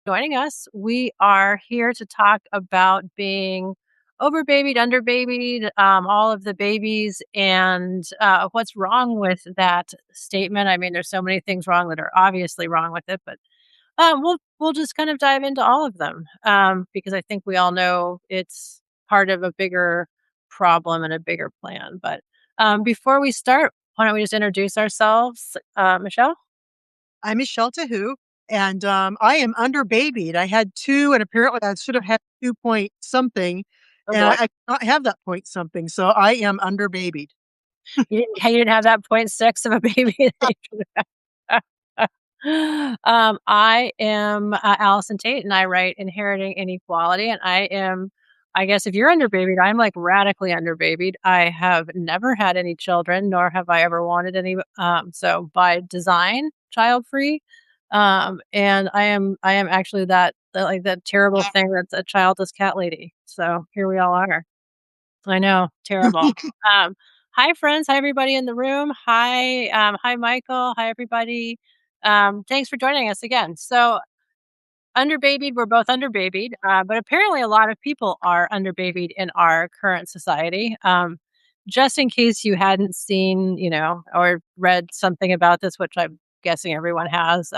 joining us. We are here to talk about being overbabied, underbabied, all of the babies, and what's wrong with that statement. I mean, there's so many things wrong that are obviously wrong with it, but we'll just kind of dive into all of them because I think we all know it's part of a bigger problem and a bigger plan. But before we start, why don't we just introduce ourselves, Michelle? I'm Michelle Teheux, and I am underbabied. I had two, and apparently I should have had 2 point something, Oh and boy. I cannot have that point something, so I am underbabied. You didn't have that point 6 of a baby that you could have. I am, Allison Tate, and I write Inheriting Inequality, and I guess if you're underbabied, I'm, like, radically underbabied. I have never had any children, nor have I ever wanted any, so by design, child-free, and I am actually that terrible thing that's a childless cat lady, so here we all are. I know, terrible. Um, Hi friends, hi everybody in the room. Hi Michael, hi everybody. Thanks for joining us again. So underbabied, we're both underbabied, but apparently a lot of people are underbabied in our current society. Just in case you hadn't seen, or read something about this, which I'm guessing everyone has.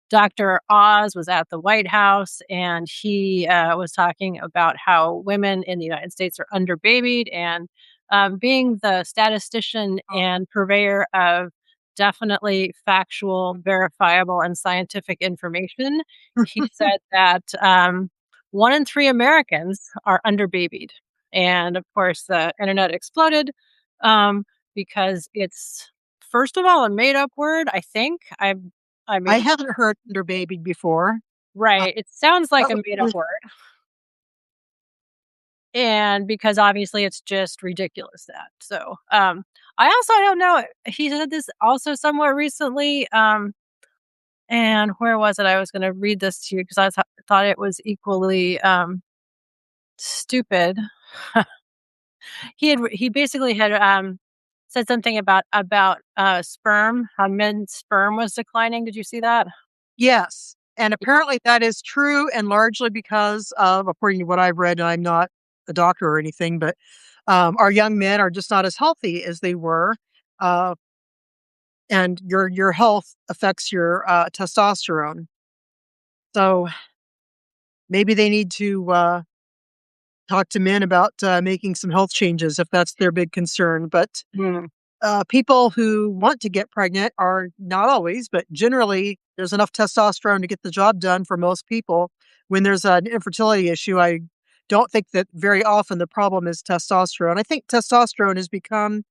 Dr. Oz was at the White House and he was talking about how women in the United States are underbabied. And being the statistician and purveyor of definitely factual, verifiable, and scientific information, he said that 1 in 3 Americans are underbabied. And of course, the internet exploded um, because it's, first of all, a made up word, I think. I I mean, haven't heard underbabied before. Uh, right, it sounds like that a was made up word, and because obviously it's just ridiculous that. So, I don't know, he said this also somewhere recently, and where was it? I was gonna read this to you because thought it was equally, stupid. He basically had, said something about sperm, how men's sperm was declining. Did you see that? yes, and apparently that is true, and largely because of, according to what I've read, and I'm not a doctor or anything, but our young men are just not as healthy as they were, uh, and your health affects your testosterone. So maybe they need to talk to men about making some health changes if that's their big concern. But Mm. people who want to get pregnant are not always, but generally, there's enough testosterone to get the job done for most people. When there's an infertility issue, I don't think that very often the problem is testosterone. I think testosterone has become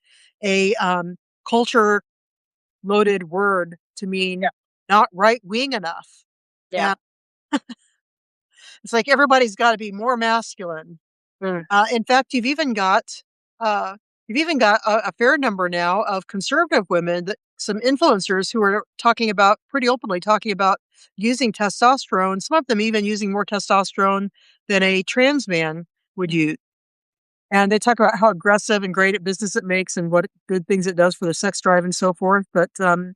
a culture loaded word to Yeah, mean not right wing enough. yeah. And it's like everybody's got to be more masculine. Mm. In fact, uh, you've even got a fair number now of conservative women, that some influencers who are talking about pretty openly talking about using testosterone. Some of them even using more testosterone than a trans man would use. And they talk about how aggressive and great at business it makes and what good things it does for the sex drive and so forth. But Mm.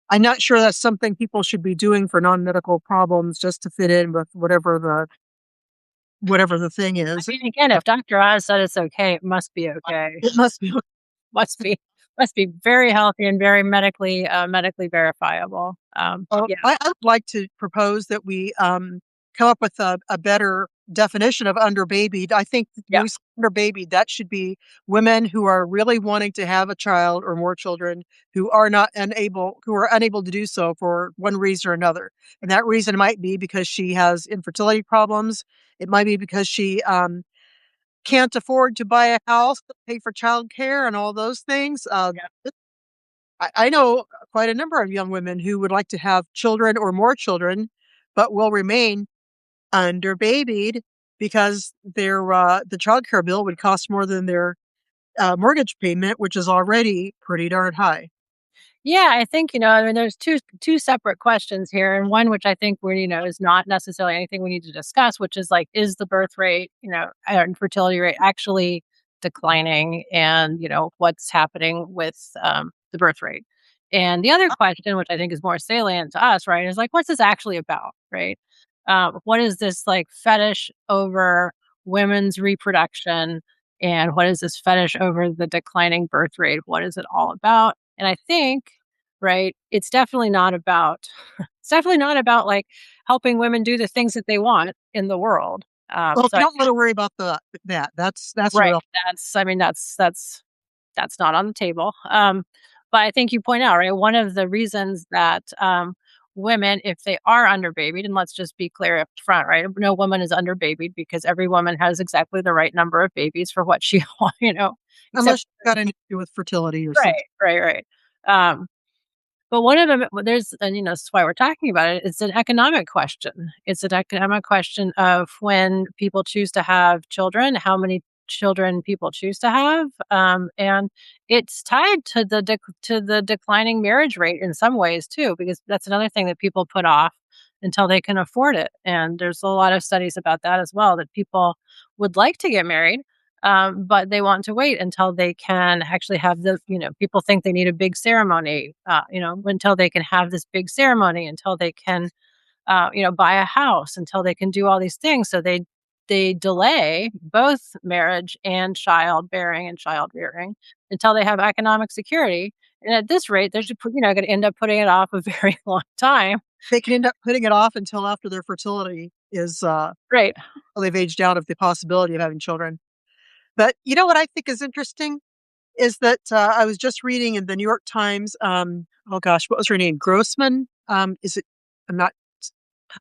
I'm not sure that's something people should be doing for non-medical problems just to fit in with whatever the thing I is. mean, again, if Dr. Oz said it's okay, it must be okay. It must be. Must be must be very healthy and very medically verifiable. Well, Yeah, I would like to propose that we come up with a better definition of underbabied. I think that when yeah, we say underbabied, that should be women who are really wanting to have a child or more children who are unable to do so for one reason or another. And that reason might be because she has infertility problems. It might be because she can't afford to buy a house, pay for childcare, and all those things. yeah. I know quite a number of young women who would like to have children or more children, but will remain underbabied because the childcare bill would cost more than their mortgage payment, which is already pretty darn high. Yeah, I think, I mean, there's two separate questions here, and one which I think is not necessarily anything we need to discuss, which is like, is the birth rate, and fertility rate actually declining, and what's happening with the birth rate. And the other question, which I think is more salient to us, right, is like, what's this actually about, right? What is this like fetish over women's reproduction? And what is this fetish over the declining birth rate? What is it all about? And I think, right, it's definitely not about like helping women do the things that they want in the world. Well, if So you I don't wanna worry about that's Right. real. I mean, that's not on the table. But I think you point out, right, one of the reasons that, women, if they are underbabied, and let's just be clear up front, right? No woman is underbabied because every woman has exactly the right number of babies for what she except Unless you've got anything to do with fertility or right, something. right, right. Um but one of them there's and, that's why we're talking about it, it's an economic question. It's an economic question of when people choose to have children, how many children people choose to have, and it's tied to the declining marriage rate in some ways too, because that's another thing that people put off until they can afford it, and there's a lot of studies about that as well, that people would like to get married, but they want to wait until they can actually have people think they need a big ceremony, until they can have this big ceremony, until they can, buy a house, until they can do all these things. So they delay both marriage and childbearing and child rearing until they have economic security. And at this rate, they're just, going to end up putting it off a very long time. They can end up putting it off until after their fertility is, Right. well, they've aged out of the possibility of having children. But you know what I think is interesting is that, I was just reading in the New York Times, oh gosh, what was her name? Grossman? Is it I'm not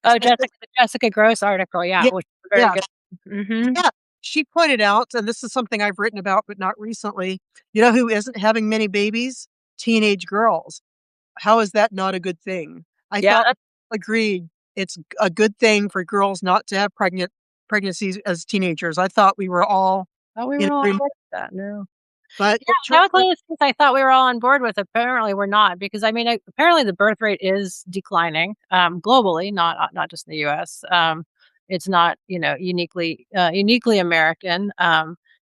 Oh, it's Jessica Gross article, yeah, yeah, which is very yeah, good. Hmm. yeah. She pointed out, and this is something I've written about, but not recently, you know who isn't having many babies? Teenage girls. How is that not a good thing? I Yeah, thought agreed, it's a good thing for girls not to have pregnancies as teenagers. I thought we were all we in were all on agreement, board with that. No. but Yeah, it that turns was one of the things I thought we were all on board with. Apparently, we're not, because I mean, apparently the birth rate is declining, globally, not just in the U.S. It's not, uniquely American,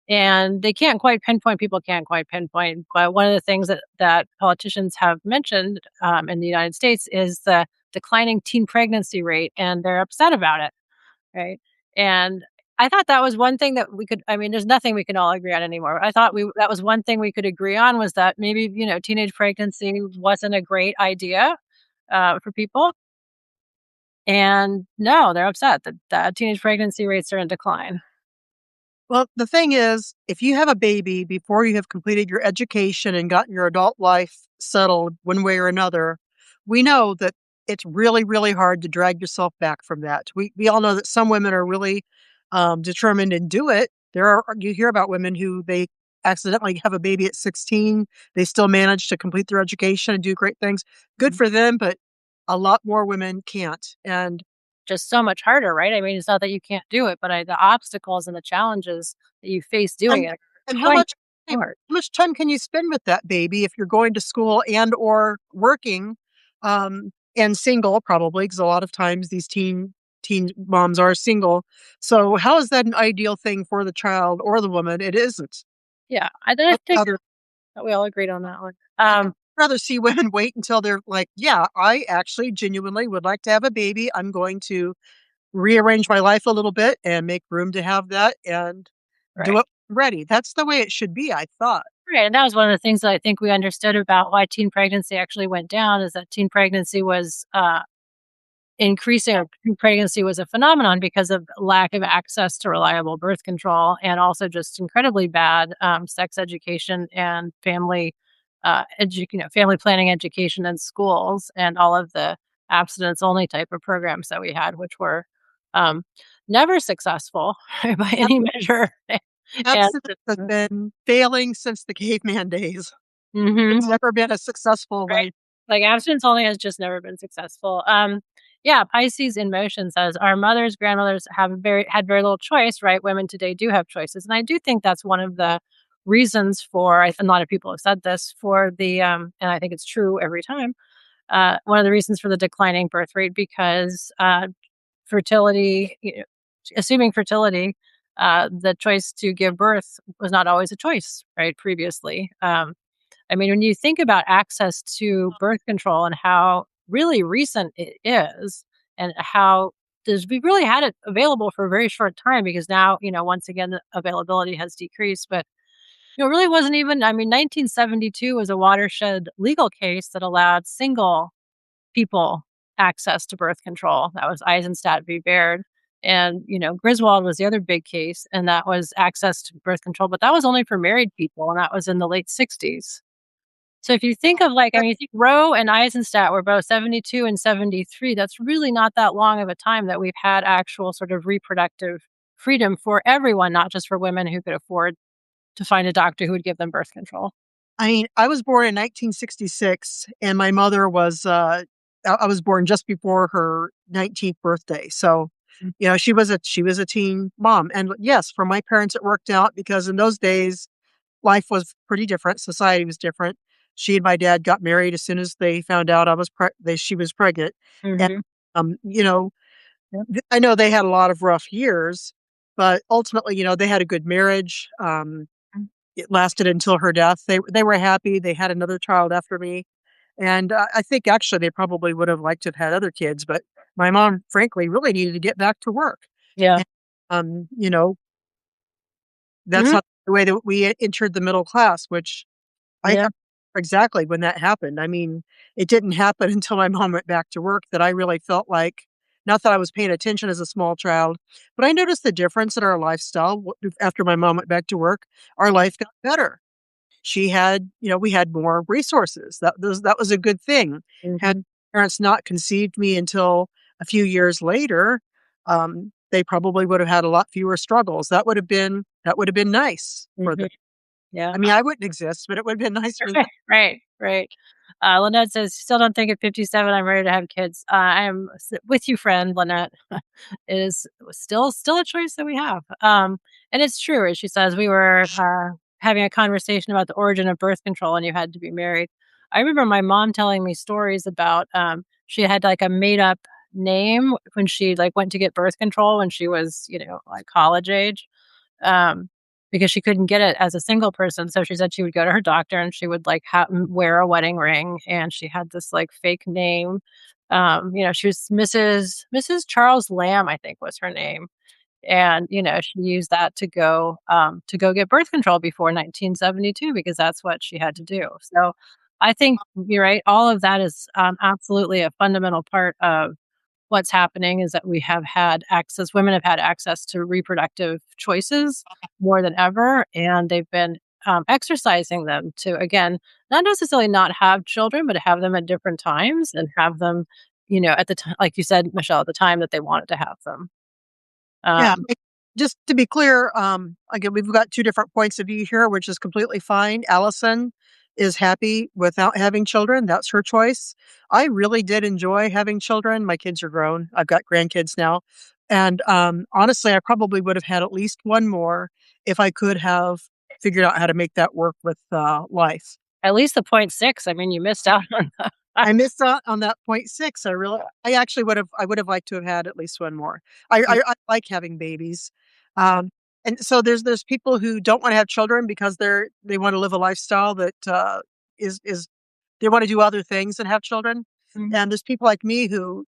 and they can't quite pinpoint. People can't quite pinpoint. But one of the things that politicians have mentioned, in the United States, is the declining teen pregnancy rate, and they're upset about it. Right? And I thought that was one thing that we could I mean, there's nothing we can all agree on anymore. I thought we that was one thing we could agree on, was that maybe, teenage pregnancy wasn't a great idea, for people. And no, they're upset that teenage pregnancy rates are in decline. well, the thing is, if you have a baby before you have completed your education and gotten your adult life settled one way or another, we know that it's really, really hard to drag yourself back from that. We all know that some women are really determined and do it. You hear about women who they accidentally have a baby at 16, they still manage to complete their education and do great things. Good Mhm. for them, but a lot more women can't. And Just so much harder, right? I mean, it's not that you can't do it, but the obstacles and the challenges that you face doing And it are and twice how hard. much time can you spend with that baby if you're going to school and or working, and single probably, because a lot of times these teen moms are single. So how is that an ideal thing for the child or the woman? It isn't. Yeah, I I'd think rather that we all agreed on that one. I'd rather see women wait until they're like, "Yeah, I actually genuinely would like to have a baby. I'm going to rearrange my life a little bit and make room to have that and do Right. it ready." That's the way it should be, I thought. Right, and that was one of the things that I think we understood about why teen pregnancy actually went down, is that teen pregnancy was, increasing, or teen pregnancy was a phenomenon because of lack of access to reliable birth control, and also just incredibly bad, sex education and family planning education in schools, and all of the abstinence only type of programs that we had, which were, um, never successful by any measure. And Abstinence has been failing since the caveman days. mhm. It's never been a successful Right. way. Like, abstinence only has just never been successful. Yeah, Pisces in Motion says, "Our mothers, grandmothers had very little choice," right? Women today do have choices, and I do think that's one of the reasons for a lot of people have said this, for the, and I think it's true every time, one of the reasons for the declining birth rate, because, fertility, assuming fertility, the choice to give birth was not always a choice, right, previously. I mean, when you think about access to birth control and how really recent it is, and how we really had it available for a very short time because now, once again, the availability has decreased. But it really wasn't even, I mean, 1972 was a watershed legal case that allowed single people access to birth control. That was Eisenstadt v. Baird. And, Griswold was the other big case, and that was access to birth control, but that was only for married people, and that was in the late 60s. So if you think of like, I mean, you think Roe and Eisenstadt were both 72 and 73, that's really not that long of a time that we've had actual sort of reproductive freedom for everyone, not just for women who could afford to find a doctor who would give them birth control. I mean, I was born in 1966, and my mother was, I was born just before her 19th birthday. So, Mm. she was a teen mom. And yes, for my parents, it worked out because in those days, life was pretty different. Society was different. She and my dad got married as soon as they found out she was pregnant. And, Mhm. um, you know, Yep. I know they had a lot of rough years, but ultimately, they had a good marriage. Mm. It lasted until her death. They were happy. They had another child after me, and I think actually they probably would have liked to have had other kids, but my mom, frankly, really needed to get back to work. Yeah. And, you know, that's Mhm. how the way that we entered the middle class, which I Yeah. exactly when that happened. I mean, it didn't happen until my mom went back to work that I really felt like, not that I was paying attention as a small child, but I noticed the difference in our lifestyle after my mom went back to work. Our life got better. She had, we had more resources. That was a good thing. Had Mhm. parents not conceived me until a few years later, they probably would have had a lot fewer struggles. That would have been nice for them. Mhm. Yeah. I mean, I wouldn't exist, but it would have been nice for them. Right, right. Lynette says, "Still don't think at 57 I'm ready to have kids." I am with you, friend Lynette. It is still a choice that we have. And it's true, as she says, we were having a conversation about the origin of birth control, and you had to be married. I remember my mom telling me stories about she had like a made up name when she like went to get birth control when she was like college age, um, because she couldn't get it as a single person. So she said she would go to her doctor and she would like wear a wedding ring, and she had this like fake name. She was Mrs. Charles Lamb, I think was her name, and she used that to go get birth control before 1972 because that's what she had to do. So I think you're right. All of that is absolutely a fundamental part of what's happening is that we have had access women have had access to reproductive choices more than ever, and they've been, exercising them to, again, not necessarily not have children, but have them at different times and have them, at the time like you said, Michelle, at the time that they wanted to have them. Yeah. Um Just to be clear, again, we've got 2 different points of view here, which is completely fine. Allison is happy without having children. That's her choice. I really did enjoy having children. My kids are grown. I've got grandkids now. And, honestly, I probably would have had at least 1 more if I could have figured out how to make that work with, life. at least the point 0.6, I mean, you missed out on that. I missed out on that point 6. I actually would have liked to have had at least 1 more. I like having babies. Um, and so there's people who don't wanna have children because they wanna live a lifestyle that, is they wanna do other things than have children. Mhm, And there's people like me who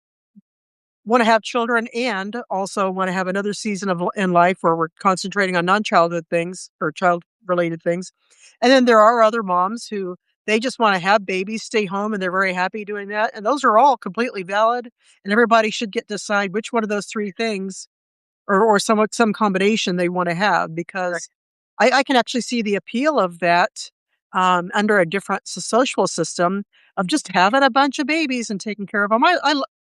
wanna have children and also wanna have another season of in life where we're concentrating on non-childhood things or child-related things. And then there are other moms who they just wanna have babies, stay home, and they're very happy doing that, and those are all completely valid, and everybody should get to decide which one of those 3 things or some combination they wanna have right. because I can actually see the appeal of that, under a different social system of just having a bunch of babies and taking care of them.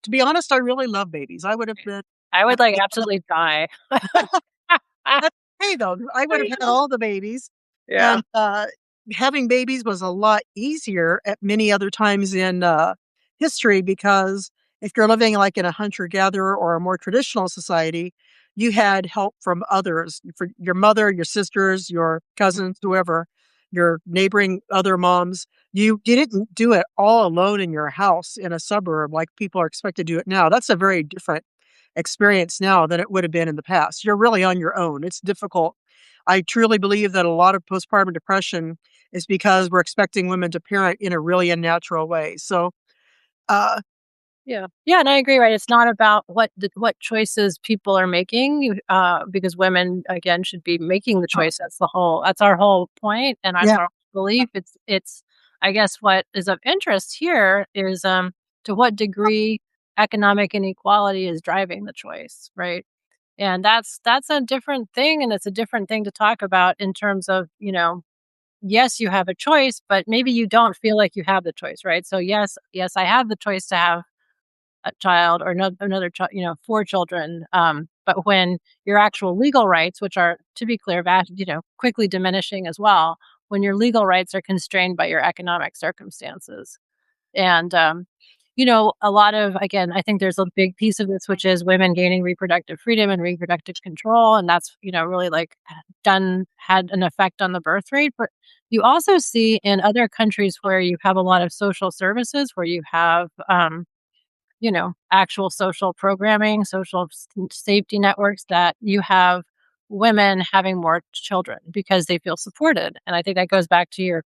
To be honest, I really love babies. I would have been I would, like, happy. absolutely die. That's okay though. I would have had all the babies, Yeah. and, having babies was a lot easier at many other times in, history because if you're living, like, in a hunter-gatherer or a more traditional society, you had help from others, for your mother, your sisters, your cousins, whoever, your neighboring other moms. You didn't do it all alone in your house in a suburb like people are expected to do it now. That's a very different experience now than it would have been in the past. You're really on your own. It's difficult. I truly believe that a lot of postpartum depression is because we're expecting women to parent in a really unnatural way. So, uh, Yeah. Yeah, and I agree, right? It's not about what choices people are making, because women, again, should be making the Uh, choice. That's our whole point, and that's yeah, our belief. It's I guess what is of interest here is, to what degree economic inequality is driving the choice, right? And that's a different thing, and it's a different thing to talk about in terms of, yes, you have a choice, but maybe you don't feel like you have the choice, right? So yes, I have the choice to have a child or another child, 4 children. But when your actual legal rights, which are, to be clear, quickly diminishing as well, when your legal rights are constrained by your economic circumstances. And, a lot of, again, I think there's a big piece of this, which is women gaining reproductive freedom and reproductive control. And that's, really like had an effect on the birth rate. But you also see in other countries where you have a lot of social services, where you have, actual social programming, safety networks, that you have women having more children because they feel supported. And I think that goes back to your,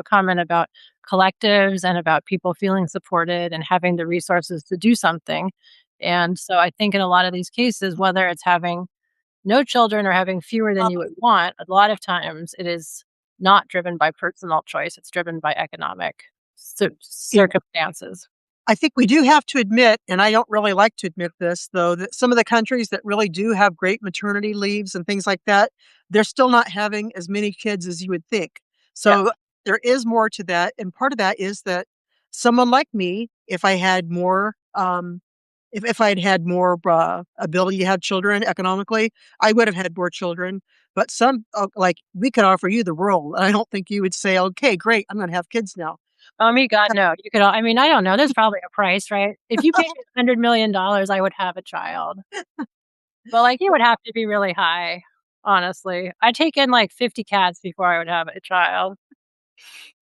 comment about collectives and about people feeling supported and having the resources to do something. And so I think in a lot of these cases, whether it's having no children or having fewer than you would want, a lot of times it is not driven by personal choice. It's driven by economic yeah. circumstances. I think we do have to admit, and I don't really like to admit this, though, that some of the countries that really do have great maternity leaves and things like that, they're still not having as many kids as you would think. Yeah. So there is more to that. And part of that is that someone like me, if I had more, if I'd had more ability to have children economically, I would have had more children. But like we could offer you the world. And I don't think you would say, okay, great, I'm going to have kids now. Oh, me, God, no. I mean, I don't know. There's probably a price, right? If you paid me $100,000,000, I would have a child. But, like, it would have to be really high, honestly. I'd take in, like, 50 cats before I would have a child.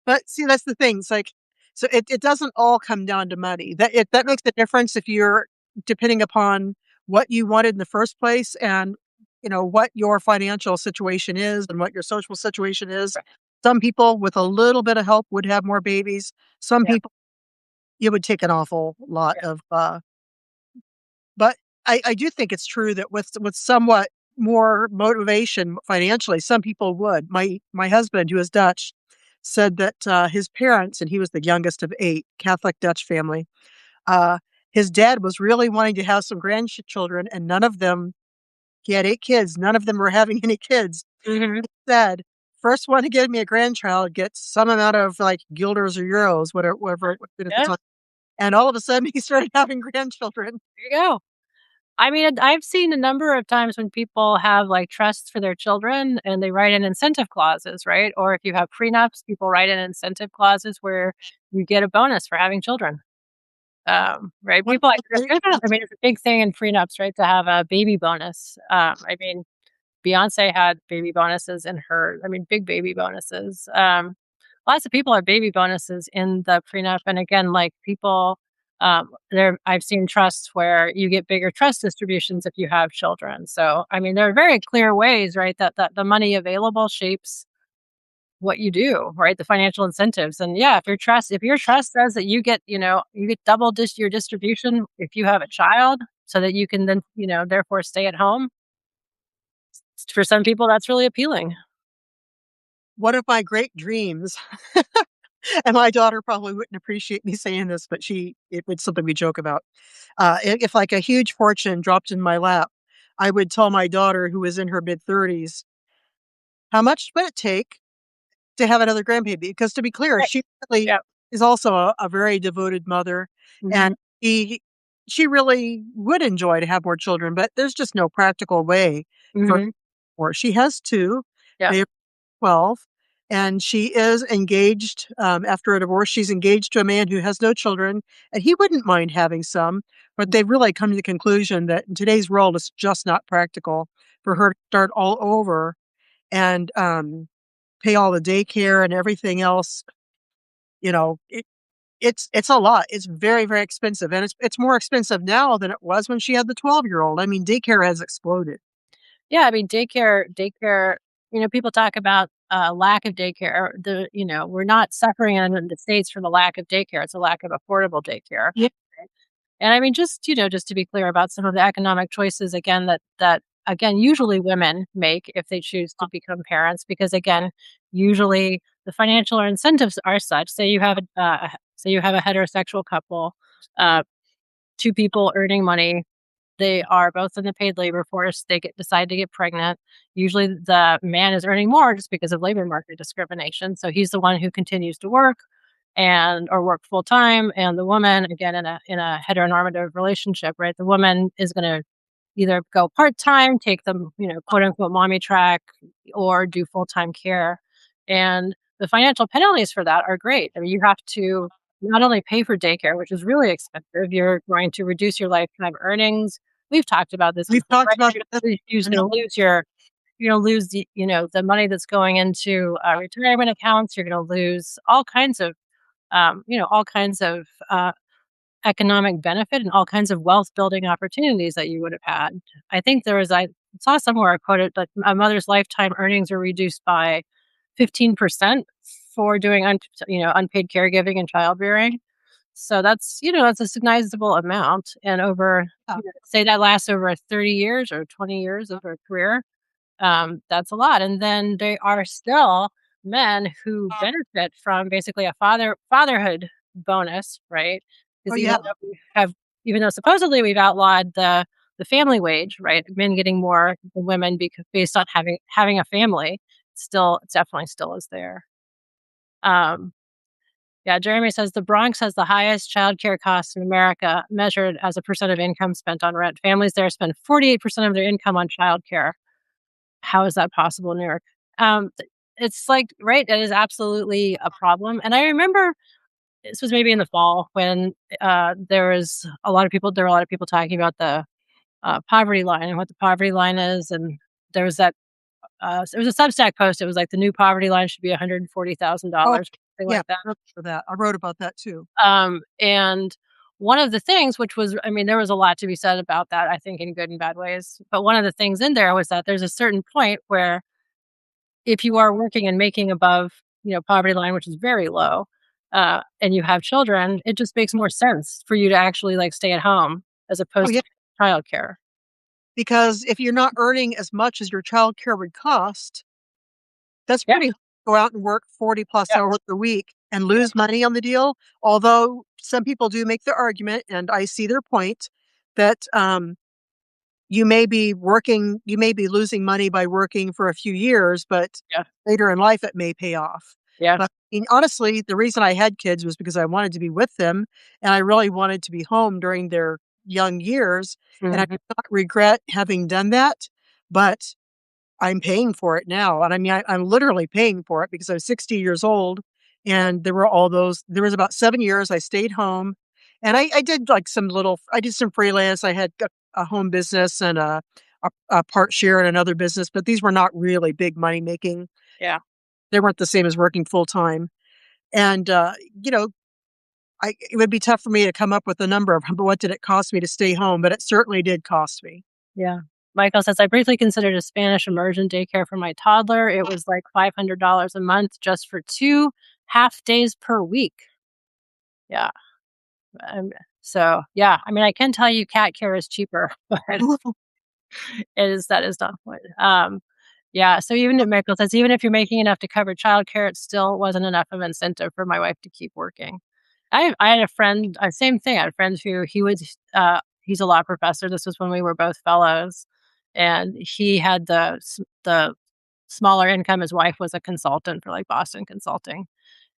But see, that's the thing. It's like, so it doesn't all come down to money. That makes a difference if you're depending upon what you wanted in the first place and what your financial situation is and what your social situation is. Right. Some people with a little bit of help would have more babies. Some Yeah, people it would take an awful lot yeah. of but I do think it's true that with somewhat more motivation financially, some people would. My husband, who is Dutch, said that his parents, and he was the youngest of 8, Catholic Dutch family. Uh, his dad was really wanting to have some grandchildren, and none of them. He had 8 kids. None of them were having any kids. Mhm. He said, "First one to give me a grandchild gets some amount of like guilders or euros, whatever it would be at the Yeah, time." And all of a sudden, he started having grandchildren. there you go. I mean, I've seen a number of times when people have, like, trusts for their children and they write in incentive clauses, right? Or if you have prenups, people write in incentive clauses where you get a bonus for having children. Right? What People like about the I mean, it's a big thing in prenups, right, to have a baby bonus. I mean, Beyonce had baby bonuses in her I mean, big baby bonuses. Lots of people have baby bonuses in the prenup, and again, like, people, there I've seen trusts where you get bigger trust distributions if you have children. So, I mean, there are very clear ways, right, that the money available shapes what you do, right? The financial incentives. And yeah, if your trust says that you get double your distribution if you have a child so that you can then, therefore stay at home. For some people that's really appealing. one of my great dreams, and my daughter probably wouldn't appreciate me saying this, but it's something we joke about. If like a huge fortune dropped in my lap, I would tell my daughter, who is in her mid-30s, how much would it take to have another grandbaby? Because to be clear, Right. she really Yeah. is also a very devoted mother, Mhm. and she really would enjoy to have more children, but there's just no practical way for Mhm. her. She has 2. Yeah. They're 12, and she is engaged, after a divorce, she's engaged to a man who has no children, and he wouldn't mind having some, but they've really come to the conclusion that in today's world, it's just not practical for her to start all over and, pay all the daycare and everything else. You know, it's a lot. It's very, very expensive, and it's more expensive now than it was when she had the 12-year-old. I mean, daycare has exploded. Yeah, I mean, daycare, people talk about, lack of daycare. We're not suffering in the States for the lack of daycare. It's a lack of affordable daycare. Yeah. And I mean, just, just to be clear about some of the economic choices again that again usually women make if they choose to become parents, because again, usually the financial incentives are such. Say you have a heterosexual couple, uh, two people earning money. They are both in the paid labor force. Decide to get pregnant. Usually, the man is earning more just because of labor market discrimination. So he's the one who continues to work and or work full time, and the woman, again, in a heteronormative relationship, right? The woman is going to either go part time, take the quote unquote mommy track, or do full time care. And the financial penalties for that are great. I mean, you have to not only pay for daycare, which is really expensive, you're going to reduce your lifetime earnings. We've talked about this We've before, talked right? about You're this. I know. going to lose your you're going to lose the money that's going into retirement accounts. You're going to lose all kinds of economic benefit and all kinds of wealth building opportunities that you would have had. I saw somewhere I quoted that a mother's lifetime earnings are reduced by 15% for doing unpaid caregiving and childbearing. So that's a sizable amount, and over Yeah. say that lasts over 30 years or 20 years of a career. That's a lot. And then there are still men who benefit from basically a fatherhood bonus, right? Oh, Because yeah. even though supposedly we've outlawed the family wage, right? Men getting more than women because based on having a family, it definitely still is there. Um, yeah, Jeremy says the Bronx has the highest childcare costs in America, measured as a percent of income spent on rent. Families there spend 48% of their income on childcare. How is that possible in New York? It's like, right, that is absolutely a problem. And I remember this was maybe in the fall when there were a lot of people talking about the poverty line and what the poverty line is. And there was that, there was a Substack post. It was like the new poverty line should be Oh, $140,000, something yeah. like that. I remember that. I wrote about that too. And one of the things, which was, I mean, there was a lot to be said about that, I think, in good and bad ways. But one of the things in there was that there's a certain point where if you are working and making above, poverty line, which is very low, and you have children, it just makes more sense for you to actually like stay at home as Oh, opposed yeah. to childcare. Because if you're not earning as much as your childcare would cost, that's Yeah, pretty hard to go out and work 40 plus yeah, hours a week and yeah, lose money on the deal. Although some people do make the argument, and I see their point, that you may be losing money by working for a few years, but yeah, later in life it may pay off. yeah. But I mean, honestly, the reason I had kids was because I wanted to be with them and I really wanted to be home during their young years. And I do Mhm. not regret having done that, but I'm paying for it now. And I mean, I'm literally paying for it because I was 60 years old and there was about 7 years I stayed home and I did like I did some freelance. I had a home business and a part share in another business, but these were not really big money making. Yeah, They weren't the same as working full time. And, you know, it would be tough for me to come up with a number of what did it cost me to stay home, but it certainly did cost me. yeah. Michael says, I briefly considered a Spanish immersion daycare for my toddler. It was like $500 a month just for 2 half days per week. Yeah. Um, so, yeah, I mean, I can tell you cat care is cheaper, but that is not what, yeah, so even at Michael says, even if you're making enough to cover childcare, it still wasn't enough of incentive for my wife to keep working. I had a friend, same thing. I had a friend who he's a law professor. This was when we were both fellows, and he had the smaller income. His wife was a consultant for like Boston Consulting,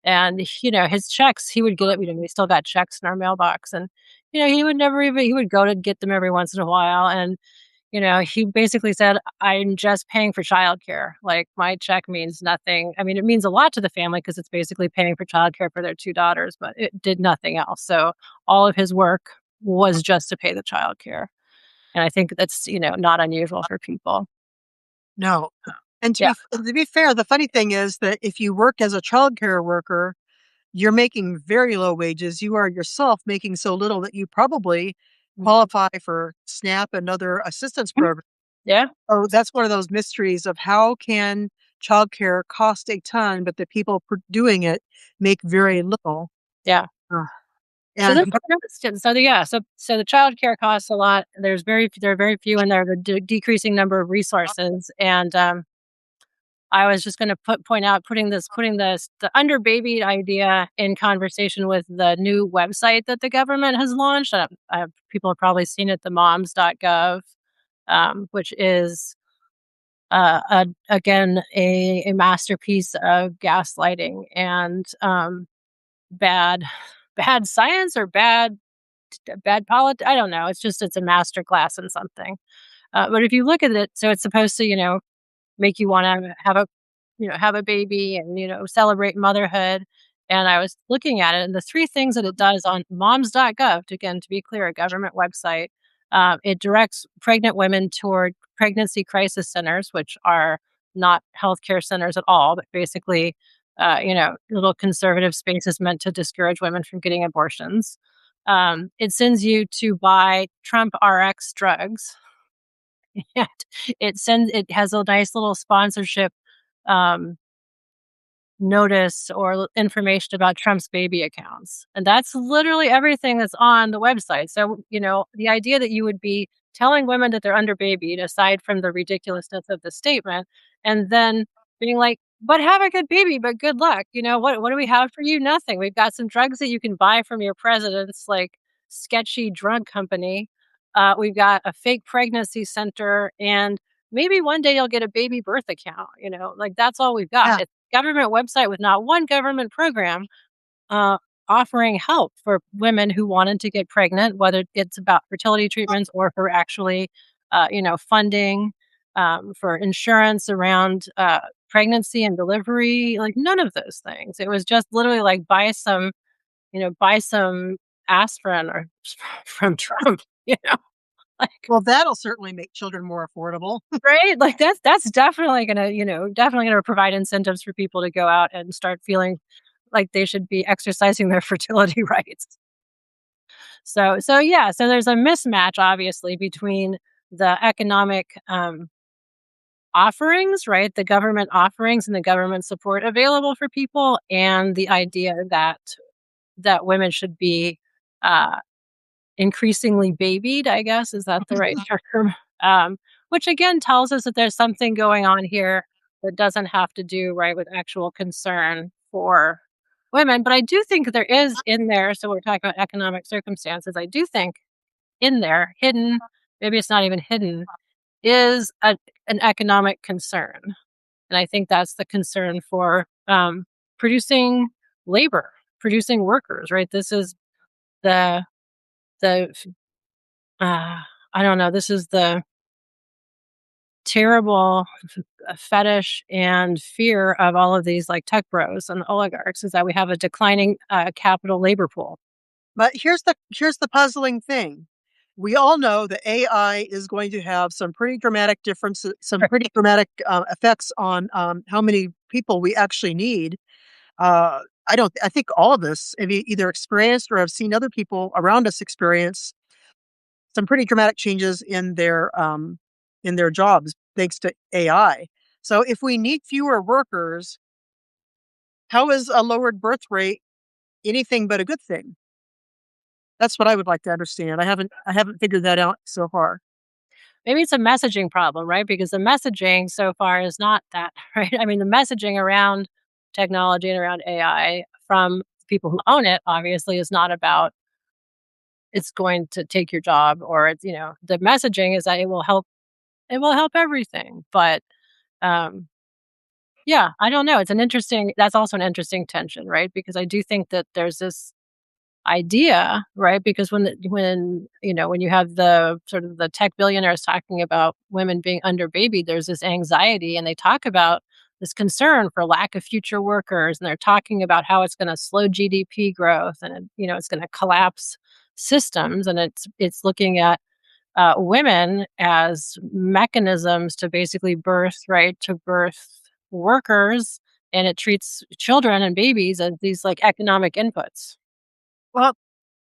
and his checks he would get it. We still got checks in our mailbox, and he would go to get them every once in a while, and he basically said, "I'm just paying for childcare. Like, my check means nothing. I mean, it means a lot to the family because it's basically paying for childcare for their 2 daughters, but it did nothing else." So, all of his work was just to pay the childcare, and I think that's, not unusual for people. No. And Yeah, to be fair, the funny thing is that if you work as a childcare worker, you're making very low wages. You are yourself making so little that you probably mhm, qualify for SNAP and other assistance mhm, programs. yeah, Oh, that's one of those mysteries of how can childcare cost a ton, but the people doing it make very little. yeah. Ugh. So And that's so the childcare costs a lot. There are very few in there, the decreasing number of resources, and, I was just gonna point out putting this the under baby idea in conversation with the new website that the government has launched. People have probably seen it, the moms.gov, which is, again, a masterpiece of gaslighting and, bad bad science or bad polit I don't know, it's a master class in something. But if you look at it, so it's supposed to, make you wanna have a baby and, celebrate motherhood, and I was looking at it, and the 3 things that it does on moms.gov, again, to be clear, a government website, it directs pregnant women toward pregnancy crisis centers, which are not healthcare centers at all, but basically, little conservative spaces meant to discourage women from getting abortions. It sends you to buy Trump RX drugs, and it has a nice little sponsorship, um, notice or information about Trump's baby accounts. And that's literally everything that's on the website. So, the idea that you would be telling women that they're underbabied, aside from the ridiculousness of the statement, and then being like, but have a good baby, but good luck. What do we have for you? Nothing. We've got some drugs that you can buy from your president's like sketchy drug company. We've got a fake pregnancy center, and maybe one day you'll get a baby birth account. Like that's all we've got. yeah, It's a government website with not one government program uh, offering help for women who wanted to get pregnant, whether it's about fertility treatments or for actually, funding for insurance around pregnancy and delivery. Like none of those things. It was just literally like buy some aspirin or from Trump. Like well, that'll certainly make children more affordable. right? Like that's definitely gonna provide incentives for people to go out and start feeling like they should be exercising their fertility rights. So there's a mismatch obviously between the economic offerings, right? The government offerings and the government support available for people and the idea that women should be uh increasingly babied, I guess, is that the right term? Which again tells us that there's something going on here that doesn't have to do, right, with actual concern for women. But I do think there is in there, so we're talking about economic circumstances. I do think in there, hidden, maybe it's not even hidden, is an economic concern. And I think that's the concern for producing labor, producing workers, right? This is the the Uh, I don't know, this is the terrible fetish and fear of all of these, like, tech bros and oligarchs is that we have a declining, capital labor pool. But here's the puzzling thing. We all know that AI is going to have some pretty dramatic differences, some pretty dramatic effects on how many people we actually need. I don't. I think all of us have either experienced or have seen other people around us experience some pretty dramatic changes in their jobs thanks to AI. So if we need fewer workers, how is a lowered birth rate anything but a good thing? That's what I would like to understand. I haven't figured that out so far. Maybe it's a messaging problem, right? Because the messaging so far is not that, right? I mean, the messaging around technology and around AI from people who own it, obviously, is not about it's going to take your job or the messaging is that it will help everything. But, um yeah, I don't know. That's also an interesting tension, right? Because I do think that there's this idea, right? Because when you have the sort of the tech billionaires talking about women being underbabied, there's this anxiety and they talk about this concern for lack of future workers and they're talking about how it's going to slow GDP growth and it's going to collapse systems and it's looking at women as mechanisms to basically birth workers, and it treats children and babies as these like economic inputs. Well,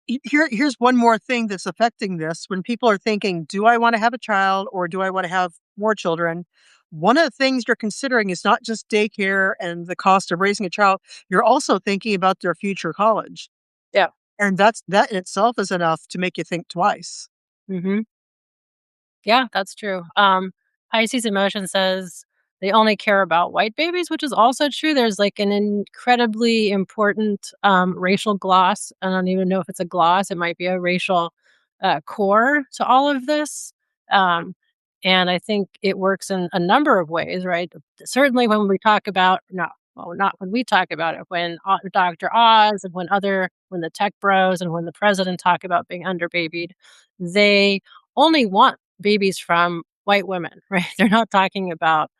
here's one more thing that's affecting this. When people are thinking, "Do I want to have a child or do I want to have more children?" One of the things you're considering is not just daycare and the cost of raising a child. You're also thinking about their future college. Yeah. And that in itself is enough to make you think twice. Mhm. Yeah, that's true. Pisces emotion says they only care about white babies, which is also true. There's like an incredibly important racial gloss. I don't even know if it's a gloss. It might be a racial core to all of this. Um, and I think it works in a number of ways, right? Certainly when we talk about, no, well, not when we talk about it, when Dr. Oz and when the tech bros and when the president talk about being underbabied, they only want babies from white women, right? They're not talking about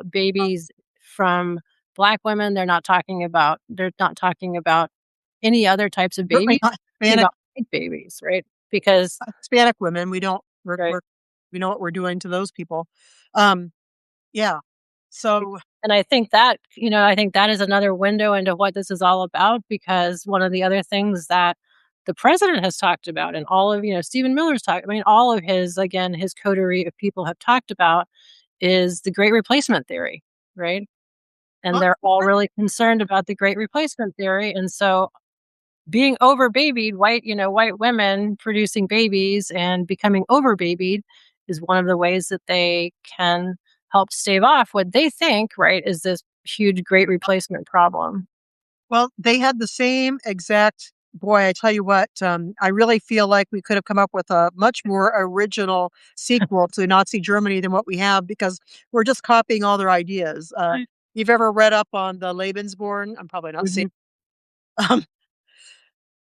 babies from black women. They're not talking about any other types of Certainly babies. not They're talking Hispanic about white babies, right? Because Hispanic women. right. We know what we're doing to those people. Um, yeah. So, And I think that, I think that is another window into what this is all about because one of the other things that the president has talked about and all of, Stephen Miller's talked, I mean, all of his, again, his coterie of people have talked about is the great replacement theory, right? And uh, they're all really concerned about the great replacement theory. And so being overbabied, white women producing babies and becoming overbabied is one of the ways that they can help stave off what they think, right, is this huge great replacement problem. well, they had the same exact boy, I tell you what, I really feel like we could have come up with a much more original sequel to Nazi Germany than what we have because we're just copying all their ideas. You've ever read up on the Lebensborn? I'm probably not saying Mhm. um,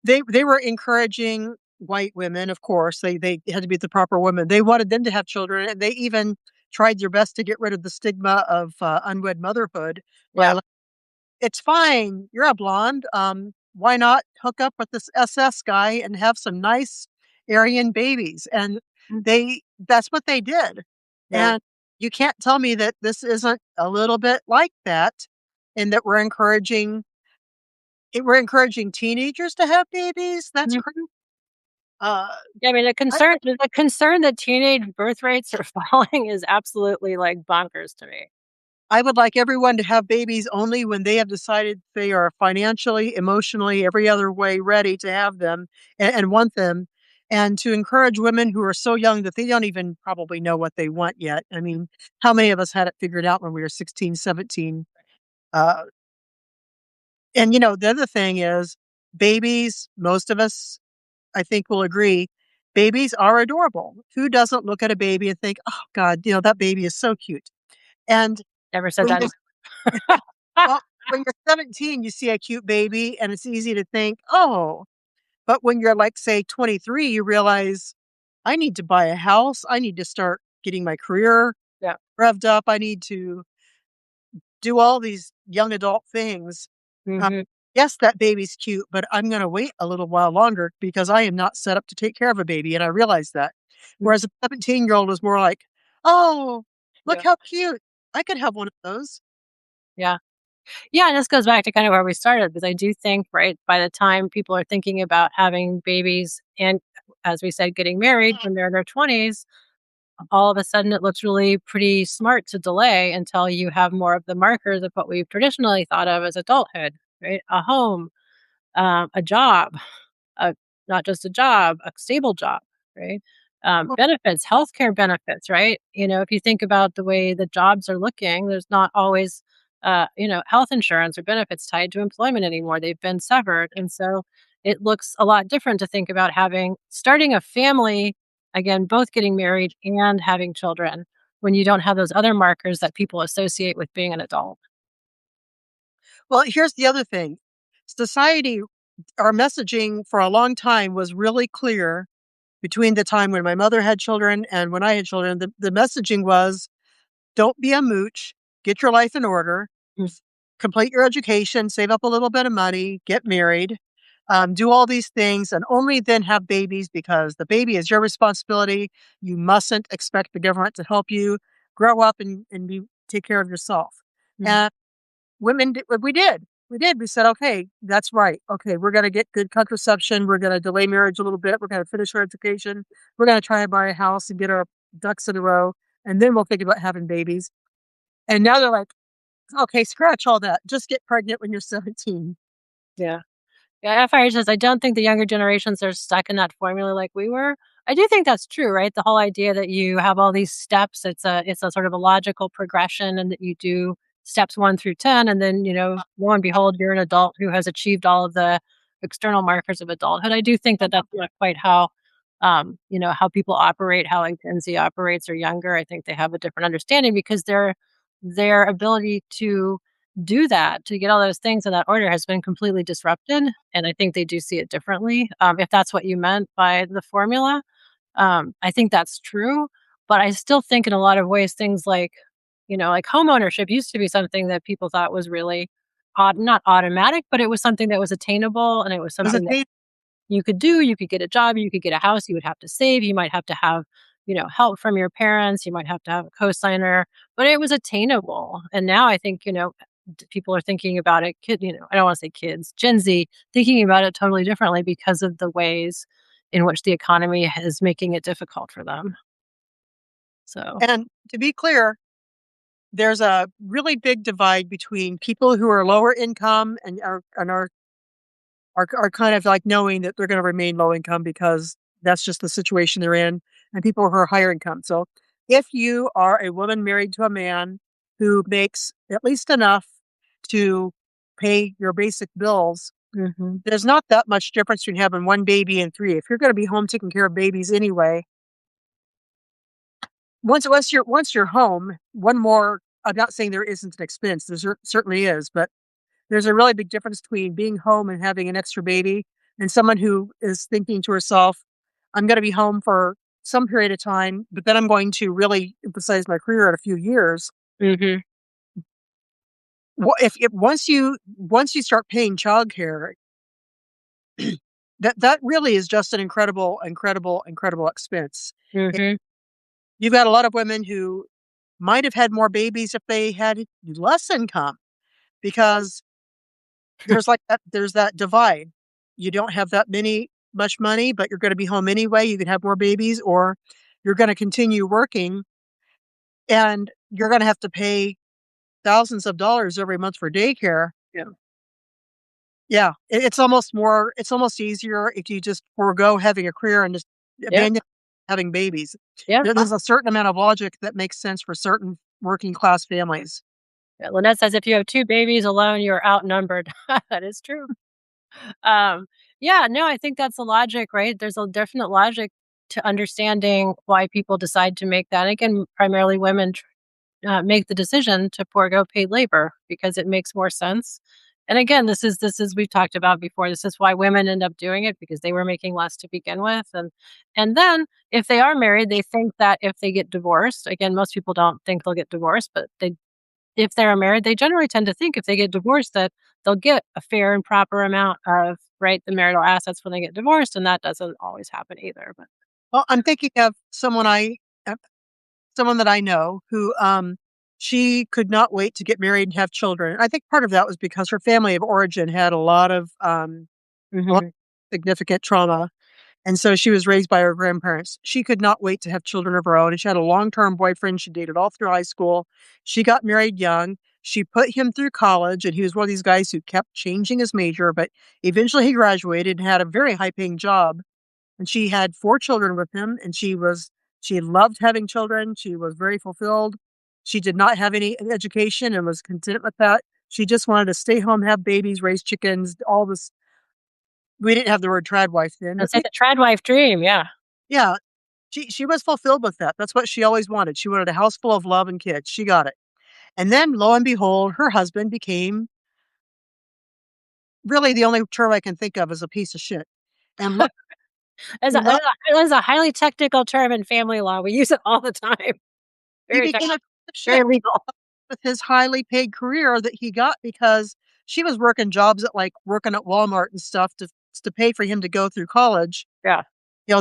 they were encouraging white women, of course, they had to be the proper women. They wanted them to have children, and they even tried their best to get rid of the stigma of, unwed motherhood by Yeah. like, "It's fine, you're a blonde, why not hook up with this SS guy and have some nice Aryan babies?" And Mm. that's what they did, Yeah. and you can't tell me that this isn't a little bit like that, and that we're encouraging teenagers to have babies? That's cra Mhm. uh, Yeah, I mean, I the concern that teenage birth rates are falling is absolutely, like, bonkers to me. I would like everyone to have babies only when they have decided they are financially, emotionally, every other way ready to have them and want them, and to encourage women who are so young that they don't even probably know what they want yet. I mean, how many of us had it figured out when we were 16, 17? Uh, and, the other thing is babies, most of us, I think, will agree, babies are adorable. Who doesn't look at a baby and think, "Oh god, that baby is so cute." And Never said when that you're in well, when you're 17, you see a cute baby and it's easy to think, "Oh," but when you're, like, say, 23, you realize, "I need to buy a house. I need to start getting my career Yeah. revved up. I need to do all these young adult things." Uh, Mhm. yes, that baby's cute, but I'm gonna wait a little while longer because I am not set up to take care of a baby, and I realize that. Mm. Whereas a 17-year-old is more like, "Oh, look Yeah. how cute. I could have one of those." Yeah. Yeah, and this goes back to kind of where we started because I do think, right, by the time people are thinking about having babies and, as we said, getting married when they're in their 20s, all of a sudden it looks really pretty smart to delay until you have more of the markers of what we've traditionally thought of as adulthood, right? A home, a job, a not just a job, a stable job, right? Benefits, healthcare benefits, right? If you think about the way the jobs are looking, there's not always, health insurance or benefits tied to employment anymore. They've been severed, and so it looks a lot different to think about starting a family again, both getting married and having children when you don't have those other markers that people associate with being an adult. Well, here's the other thing. Society our messaging for a long time was really clear between the time when my mother had children and when I had children. The messaging was, "Don't be a mooch, get your life in order, Mm. complete your education, save up a little bit of money, get married, do all these things, and only then have babies because the baby is your responsibility. You mustn't expect the government to help you. Grow up and take care of yourself." Mhm. And women did we did. We did. We said, "Okay, that's right. Okay, we're gonna get good contraception. We're gonna delay marriage a little bit. We're gonna finish our education. We're gonna try and buy a house and get our ducks in a row, and then we'll think about having babies." And now they're like, "Okay, scratch all that. Just get pregnant when you're 17." Yeah. Yeah, FIH says, I don't think the younger generations are stuck in that formula like we were. I do think that's true, right? The whole idea that you have all these steps, it's a sort of a logical progression and that you do steps 1 through 10 and then, lo and behold, you're an adult who has achieved all of the external markers of adulthood. I do think that that's not quite how how people operate, how like Gen Z operates or younger. I think they have a different understanding because their ability to do that, to get all those things in that order has been completely disrupted, and I think they do see it differently, if that's what you meant by the formula. I think that's true, but I still think in a lot of ways things like, like homeownership used to be something that people thought was really not automatic, but it was something that was attainable, and it was Was it something that paid? you could do. You could get a job, you could get a house, you would have to save, you might have to have, help from your parents, you might have to have a cosigner, but it was attainable. And now I think, people are thinking about it, I don't want to say kids, Gen Z, thinking about it totally differently because of the ways in which the economy is making it difficult for them. So, And to be clear, there's a really big divide between people who are lower income and are kind of like knowing that they're gonna remain low income because that's just the situation they're in, and people who are higher income. So, if you are a woman married to a man who makes at least enough to pay your basic bills, mhm, there's not that much difference between having 1 baby and 3. If you're gonna be home taking care of babies anyway, once you're home, one more I'm not saying there isn't an expense, there certainly is, but there's a really big difference between being home and having an extra baby and someone who is thinking to herself, "I'm gonna be home for some period of time, but then I'm going to really emphasize my career in a few years." mhm, If once you start paying childcare, that really is just an incredible, incredible, incredible expense. And mhm. you've got a lot of women who might have had more babies if they had less income because there's that divide. You don't have that much money, but you're gonna be home anyway, you could have more babies, or you're gonna continue working, and you're gonna have to pay thousands of dollars every month for daycare. Yeah. Yeah, it's almost easier if you just forego having a career and just Yep, abandon having babies. yep. There's a certain amount of logic that makes sense for certain working class families. Yeah, Lynette says if you have 2 babies alone, you're outnumbered. That is true. Um, yeah, no, I think that's the logic, right? There's a definite logic to understanding why people decide to make that. Again, primarily women make the decision to forego paid labor because it makes more sense. And again, this is we've talked about before. This is why women end up doing it because they were making less to begin with, and then if they are married, they think that if they get divorced, again, most people don't think they'll get divorced, but they if they're married, they generally tend to think if they get divorced that they'll get a fair and proper amount of, right, the marital assets when they get divorced, and that doesn't always happen either, but Well, I'm thinking of someone that I know who, she could not wait to get married and have children. I think part of that was because her family of origin had a lot of mhm, significant trauma, and so she was raised by her grandparents. She could not wait to have children of her own, and she had a long-term boyfriend she dated all through high school. She got married young. She put him through college, and he was one of these guys who kept changing his major, but eventually he graduated and had a very high-paying job. And she had 4 children with him, and she loved having children, she was very fulfilled. She did not have any education and was content with that. She just wanted to stay home, have babies, raise chickens, all this. We didn't have the word trad wife then, but that's like the trad wife dream, yeah. yeah, she was fulfilled with that. That's what she always wanted. She wanted a house full of love and kids. She got it. And then lo and behold, her husband became really the only term I can think of as a piece of shit. And look, As a he as lo a as a highly technical term in family law, we use it all the time. he Very became technical, a piece of very shit. legal. With his highly paid career that he got because she was working jobs at, like, working at Walmart and stuff to pay for him to go through college. Yeah,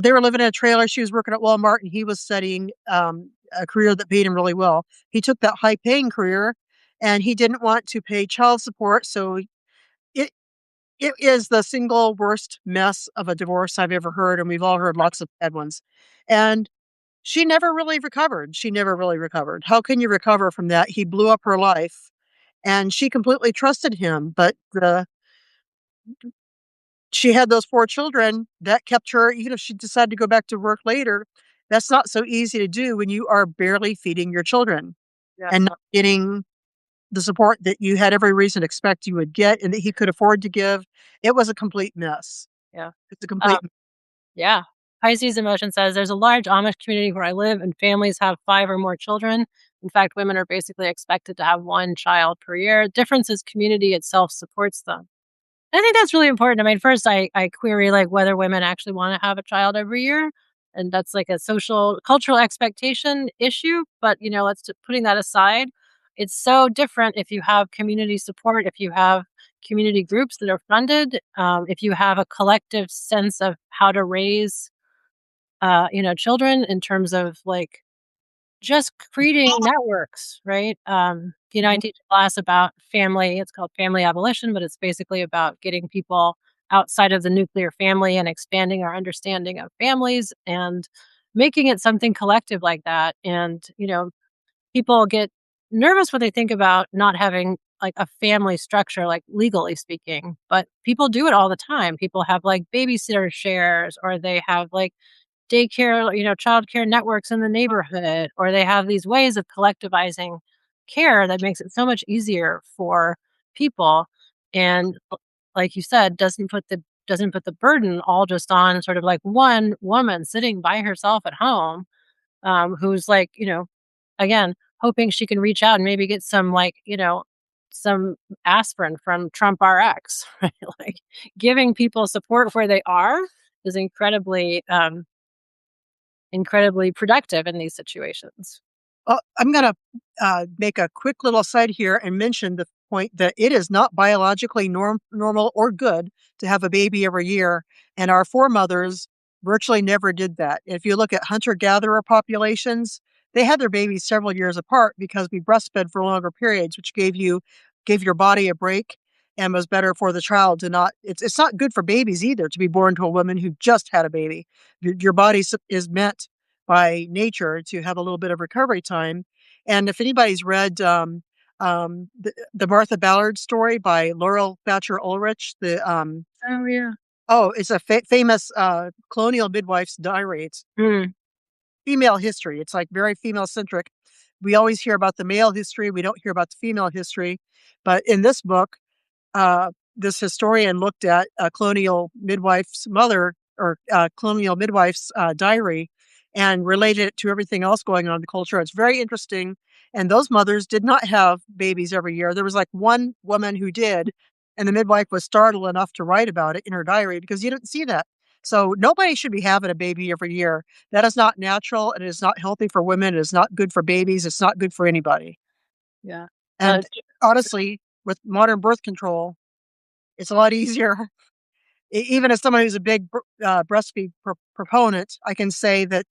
They were living in a trailer, she was working at Walmart, and he was studying, a career that paid him really well. He took that high-paying career, and he didn't want to pay child support, so it it is the single worst mess of a divorce I've ever heard, and we've all heard lots of bad ones. And she never really recovered. She never really recovered. How can you recover from that? He blew up her life, and she completely trusted him, but she had those 4 children that kept her, even if she decided to go back to work later, that's not so easy to do when you are barely feeding your children Yeah. and not getting the support that you had every reason to expect you would get and that he could afford to give. It was a complete mess. Yeah. It's a Um, complete yeah. Pisces Emotion says there's a large Amish community where I live, and families have 5 or more children. In fact, women are basically expected to have 1 child per year. Difference is community itself supports them. I think that's really important. I mean, first I query like whether women actually want to have a child every year. And that's like a social cultural expectation issue. But let's putting that aside, it's so different if you have community support, if you have community groups that are funded, if you have a collective sense of how to raise children in terms of like just creating networks, right? I Mhm. teach a class about family. It's called family abolition, but it's basically about getting people outside of the nuclear family and expanding our understanding of families and making it something collective like that. And, people get nervous when they think about not having like a family structure, like legally speaking, but people do it all the time. People have like babysitter shares, or they have like daycare, childcare networks in the neighborhood, or they have these ways of collectivizing care that makes it so much easier for people. And like you said, doesn't put the burden all just on sort of like one woman sitting by herself at home, who's like, again, hoping she can reach out and maybe get some like, some aspirin from Trump RX, right? Like giving people support where they are is incredibly productive in these situations. I'm gonna make a quick little aside here and mention the point that it is not biologically normal or good to have a baby every year, and our foremothers virtually never did that. If you look at hunter-gatherer populations, they had their babies several years apart because we breastfed for longer periods, which gave your body a break and was better for the child to not. It's not good for babies either to be born to a woman who just had a baby. Your body is meant by nature to have a little bit of recovery time. And if anybody's read the Martha Ballard story by Laurel Thatcher Ulrich, Oh, yeah. it's a famous colonial midwife's diary. It's Mm. female history. It's like very female centric. We always hear about the male history. We don't hear about the female history. But in this book, uh, this historian looked at a colonial midwife's mother or colonial midwife's diary and related it to everything else going on in the culture. It's very interesting. And those mothers did not have babies every year. There was like one woman who did, and the midwife was startled enough to write about it in her diary because you didn't see that. So nobody should be having a baby every year. That is not natural. And it is not healthy for women. It is not good for babies. It's not good for anybody. Yeah. Uh, And honestly, with modern birth control, it's a lot easier. Even as someone who's a big breastfeed proponent, I can say that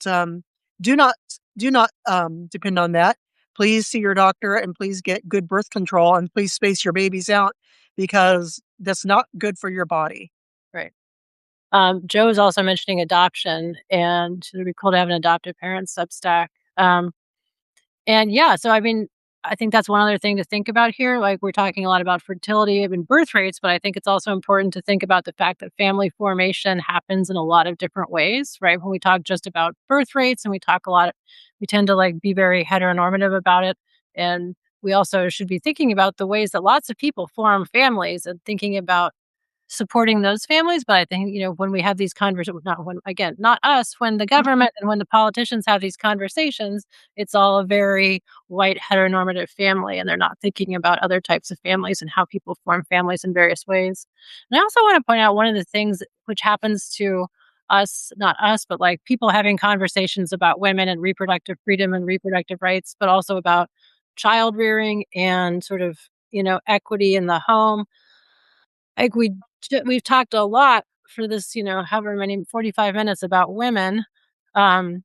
do not depend on that. Please see your doctor and please get good birth control and please space your babies out because that's not good for your body. right. Joe is also mentioning adoption, and it'd be cool to have an adoptive parent Substack. Um, And yeah, so I mean, I think that's one other thing to think about here. Like we're talking a lot about fertility and birth rates, but I think it's also important to think about the fact that family formation happens in a lot of different ways, right? When we talk just about birth rates and we tend to like be very heteronormative about it. And we also should be thinking about the ways that lots of people form families and thinking about supporting those families. But I think, when we have these conversations, not when, again, not us, when the government and when the politicians have these conversations, it's all a very white heteronormative family. And they're not thinking about other types of families and how people form families in various ways. And I also want to point out one of the things which happens to us, not us, but like people having conversations about women and reproductive freedom and reproductive rights, but also about child rearing and sort of, equity in the home. Like we've talked a lot for this, however many 45 minutes about women, um,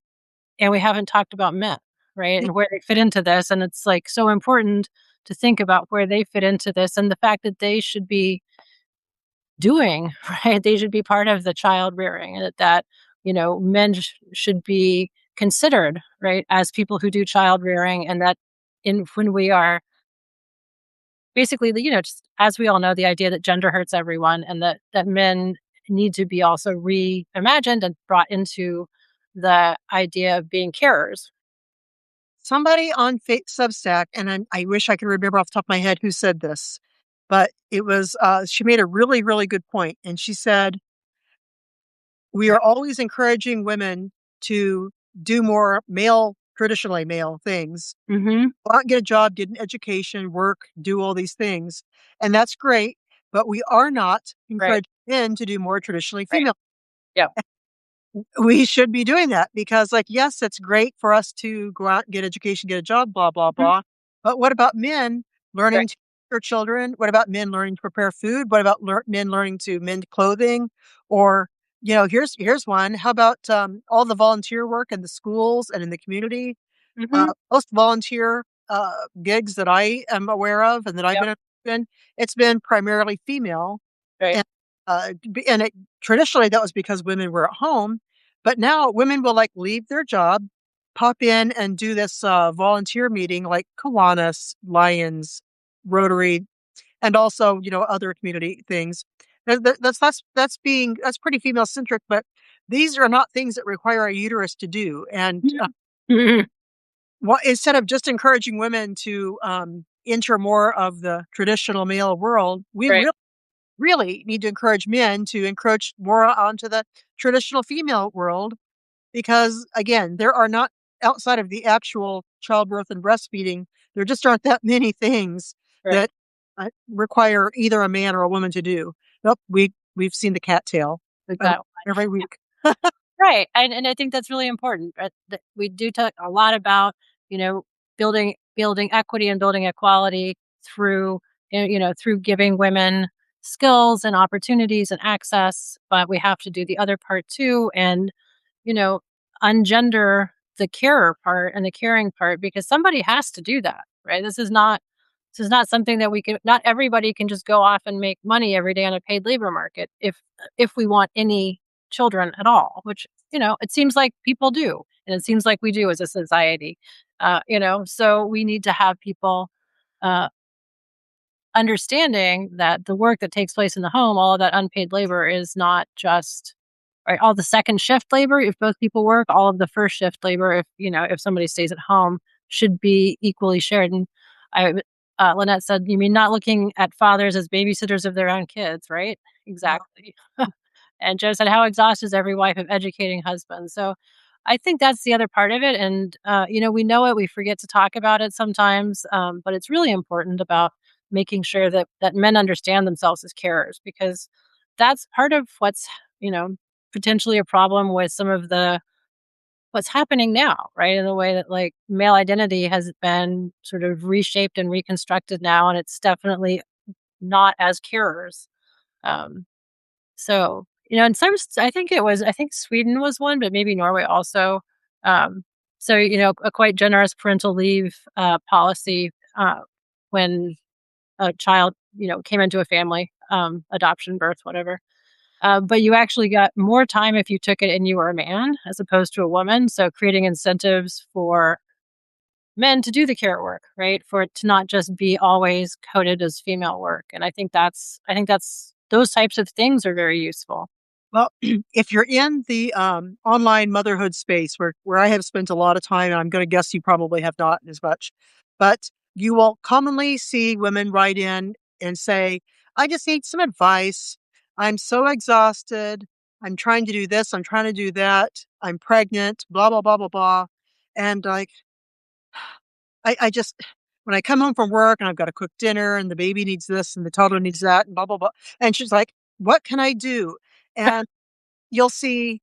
and we haven't talked about men, right? And where they fit into this. And it's like so important to think about where they fit into this and the fact that they should be doing, right? They should be part of the child rearing and men should be considered, right, as people who do child rearing, and that in when we are basically, just as we all know, the idea that gender hurts everyone and that men need to be also reimagined and brought into the idea of being carers. Somebody on Substack, and I wish I could remember off the top of my head who said this, but it was, she made a really, really good point, and she said, "We are always encouraging women to do more traditionally male things. Mhm. Go out and get a job, get an education, work, do all these things, and that's great, but we are not Right, encouraging men to do more traditionally right. female." Yep. We should be doing that because, like, yes, it's great for us to go out and get education, get a job, blah, blah, Mhm. blah. But what about men Right, learning to for children? What about men learning to prepare food? What about men learning to mend clothing? Or, here's one. How about all the volunteer work in the schools and in the community? mhm. Most volunteer gigs that I am aware of and that I've Yep. been in, it's been primarily female Right. and, it traditionally, that was because women were at home, but now women will, like, leave their job, pop in and do this, volunteer meeting like Kiwanis, Lions, Rotary, and also, other community things. That's pretty female centric, but these are not things that require a uterus to do, and, Mhm. Mhm. instead of just encouraging women to, enter more of the traditional male world, we Right. really need to encourage men to encroach more onto the traditional female world because, again, there are not outside of the actual childbirth and breastfeeding, there just aren't that many things Right. that, require either a man or a woman to do. Nope, we've seen the cattail every Exactly. every week. Right, and I think that's really important, that we do talk a lot about, you know, building equity and building equality through, through giving women skills and opportunities and access, but we have to do the other part too, and, you know, ungender the carer part and the caring part because somebody has to do that, right? This is not something that we can not everybody can just go off and make money every day on a paid labor market if we want any children at all, which, it seems like people do. And it seems like we do as a society. So we need to have people uh, understanding that the work that takes place in the home, all of that unpaid labor is not just right, all the second shift labor if both people work, all of the first shift labor if somebody stays at home should be equally shared. And I Lynette said, "You mean not looking at fathers as babysitters of their own kids, right?" Yeah. Exactly. And Joe said, "How exhausted is every wife of educating husbands?" So I think that's the other part of it. And, we know it, we forget to talk about it sometimes. But it's really important about making sure that men understand themselves as carers because that's part of what's, you know, potentially a problem with some of the what's happening now, right? In the way that like male identity has been sort of reshaped and reconstructed now, and it's definitely not as carers. Um, in I think Sweden was one, but maybe Norway also. Um, a quite generous parental leave policy when a child, came into a family, adoption, birth, whatever. But you actually got more time if you took it and you were a man as opposed to a woman. So creating incentives for men to do the care work, right? For it to not just be always coded as female work. And I think that's those types of things are very useful. Well, if you're in the, online motherhood space where I have spent a lot of time, and I'm gonna guess you probably have not as much, but you will commonly see women write in and say, "I just need some advice. I'm so exhausted. I'm trying to do this, I'm trying to do that. I'm pregnant, blah, blah, blah, blah, blah." And, like, I just when I come home from work and I've gotta cook dinner and the baby needs this and the toddler needs that and blah, blah, blah, and she's like, "What can I do?" And you'll see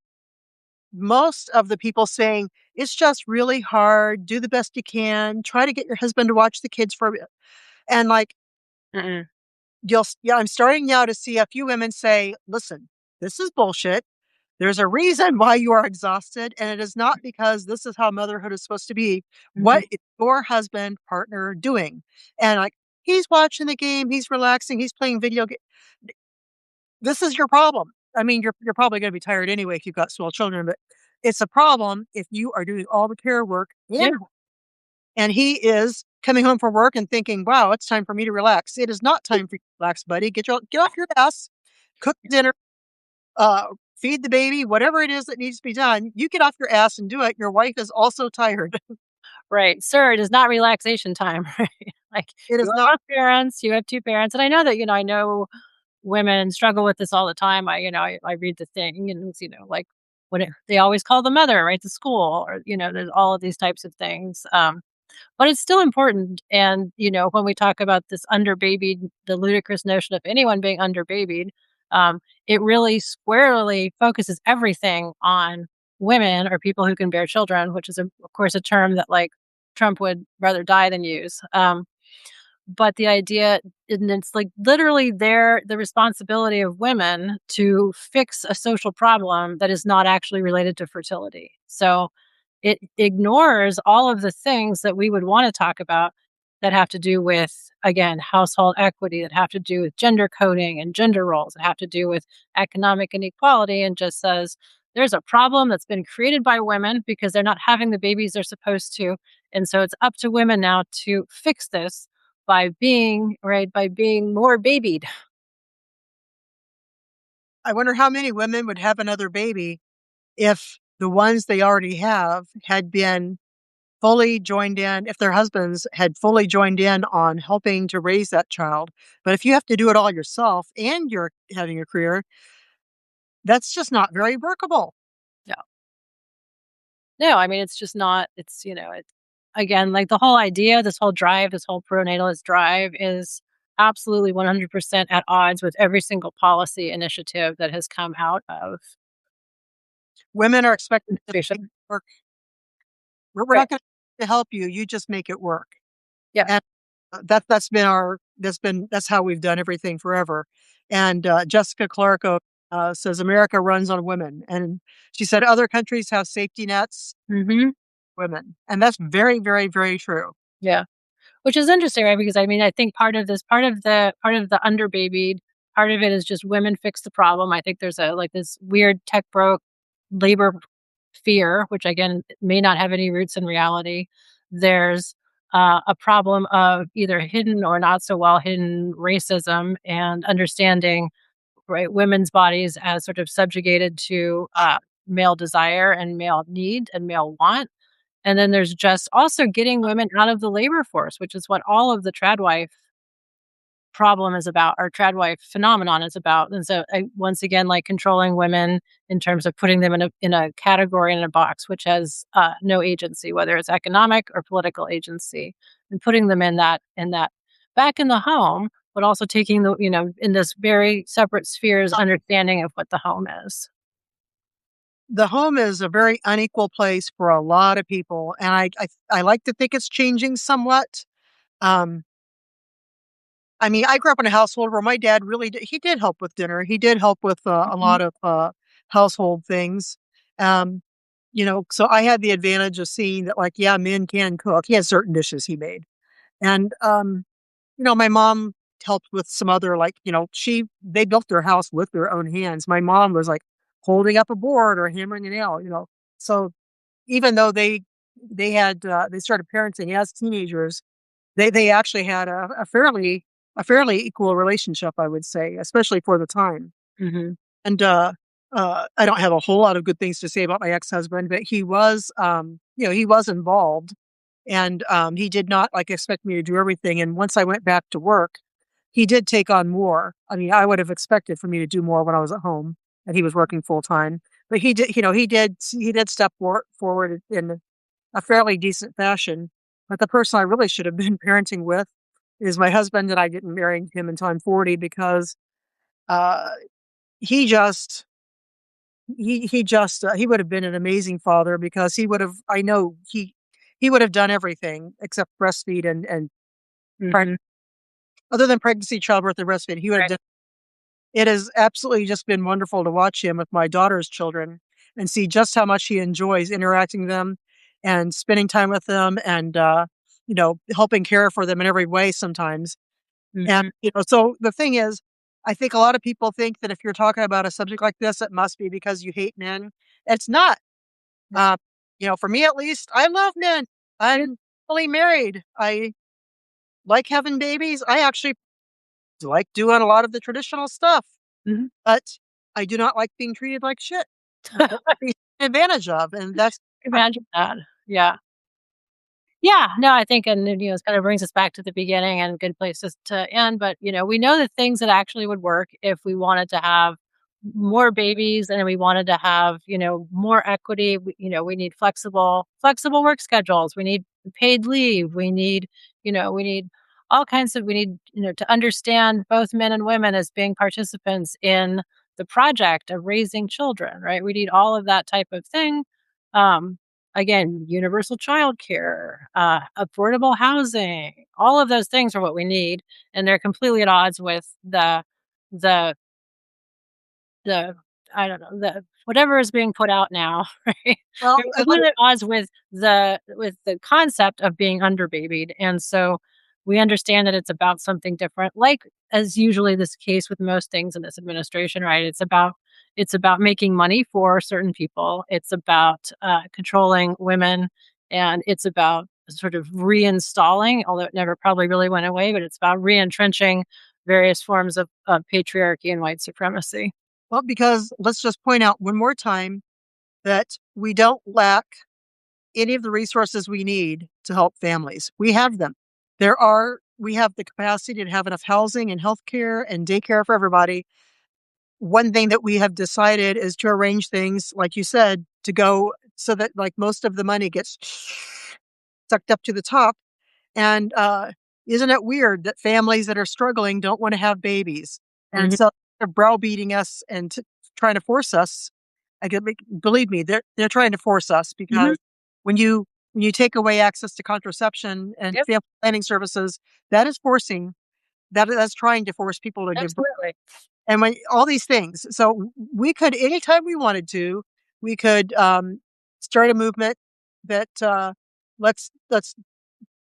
most of the people saying, "It's just really hard. Do the best you can. Try to get your husband to watch the kids for a bit." And, like, Mm-mm. yeah, I'm starting now to see a few women say, "Listen, this is bullshit. There's a reason why you are exhausted, and it is not because this is how motherhood is supposed to be. Mhm. What is your husband, partner doing?" And, like, "He's watching the game. He's relaxing. He's playing video game." This is your problem. I mean, you're probably gonna be tired anyway if you've got small children, but it's a problem if you are doing all the care work Yeah. and he is coming home from work and thinking, "Wow, it's time for me to relax." It is not time for you to relax, buddy. Get off your ass, cook dinner, feed the baby, whatever it is that needs to be done, you get off your ass and do it. Your wife is also tired. Right. Sir, it is not relaxation time, right? Like, It you is are not. both parents, you have 2 parents, and I know that, I know women struggle with this all the time. I read the thing and it's, like, they always call the mother, right, to school or, there's all of these types of things. But it's still important. And, when we talk about this underbabied, the ludicrous notion of anyone being underbabied, it really squarely focuses everything on women or people who can bear children, which is, of course, a term that like Trump would rather die than use. But the idea, and it's like literally the responsibility of women to fix a social problem that is not actually related to fertility. So it ignores all of the things that we would want to talk about that have to do with, again, household equity, that have to do with gender coding and gender roles, that have to do with economic inequality, and just says there's a problem that's been created by women because they're not having the babies they're supposed to. And so it's up to women now to fix this by being right, by being more babied. I wonder how many women would have another baby if the ones they already have had been fully joined in, if their husbands had fully joined in on helping to raise that child. But if you have to do it all yourself and you're having a career, that's just not very workable. No. No, I mean, it's just not, it's again, like the whole idea, this whole drive, this whole pronatalist drive is absolutely 100% at odds with every single policy initiative that has come out of Women are expected to make administration. it work. We're Right. not going to help you. You just make it work. Yeah. And that's how we've done everything forever. And Jessica Clark says America runs on women, and she said other countries have safety nets, Mhm. women, and that's very, very, very true. Yeah. Which is interesting, right? Because I mean, I think part of the underbabied, part of it is just women fix the problem. I think there's like this weird tech broke labor fear, which again may not have any roots in reality. There's a problem of either hidden or not so well hidden racism and understanding, right, women's bodies as sort of subjugated to male desire and male need and male want. And then there's just also getting women out of the labor force, which is what all of the tradwife problem is about, or tradwife phenomenon is about. And so, once again, like controlling women in terms of putting them in a category, in a box, which has no agency, whether it's economic or political agency, and putting them in that back in the home, but also taking in this very separate spheres understanding of what the home is. The home is a very unequal place for a lot of people, and I like to think it's changing somewhat. Um, I mean, I grew up in a household where my dad he did help with dinner. He did help with a Mhm. lot of household things. Um, so I had the advantage of seeing that, like, yeah, men can cook. He had certain dishes he made, and my mom helped with some other, like, they built their house with their own hands. My mom was like holding up a board or hammering a nail. So even though they started parenting as teenagers, they actually had a fairly equal relationship, I would say, especially for the time. Mhm. And I don't have a whole lot of good things to say about my ex-husband, but he was involved, and he did not like expect me to do everything. And once I went back to work, he did take on more. I mean, I would have expected for me to do more when I was at home and he was working full time, but he did step forward in a fairly decent fashion. But the person I really should have been parenting with is my husband, and I didn't marry him until I'm 40 because uh, he just he would have been an amazing father because he would have I know he would have done everything except breastfeed and Mhm. other than pregnancy, childbirth, and breastfeed. He would have Right. done. It has absolutely just been wonderful to watch him with my daughter's children and see just how much he enjoys interacting with them and spending time with them and, helping care for them in every way sometimes. And, Mhm. so the thing is, I think a lot of people think that if you're talking about a subject like this, it must be because you hate men. It's not. Right. Uh, for me at least, I love men. I'm fully married. I like having babies. I actually like doing a lot of the traditional stuff. Mhm. But I do not like being treated like shit. I don't like being taken advantage of, and that's Imagine that. Yeah. Yeah, no, I think, and then, it kind of brings us back to the beginning and good places to end. But, we know the things that actually would work if we wanted to have more babies and we wanted to have, more equity. We need flexible work schedules. We need paid leave. We need all kinds of, we need, to understand both men and women as being participants in the project of raising children, right? We need all of that type of thing. Um, Again, universal childcare, affordable housing, all of those things are what we need, and they're completely at odds with the the I don't know, the whatever is being put out now, right? well, They're completely at odds with the concept of being underbabied, and so we understand that it's about something different, like, as usually this case with most things in this administration, right? It's about making money for certain people. It's about, controlling women, and it's about sort of reinstalling, although it never probably really went away, but it's about re-entrenching various forms of patriarchy and white supremacy. well, because let's just point out one more time that we don't lack any of the resources we need to help families. We have them. We have the capacity to have enough housing and healthcare and daycare for everybody. One thing that we have decided is to arrange things, like you said, to go so that like most of the money gets sucked up to the top. And isn't it weird that families that are struggling don't want to have babies? And Mhm, so they're browbeating us and trying to force us. Believe me, they're trying to force us mhm. because when you when you take away access to contraception and Yep, family planning services, that is forcing that's trying to force people to give birth. absolutely. And when all these things, so we could anytime we wanted to, we could start a movement that let's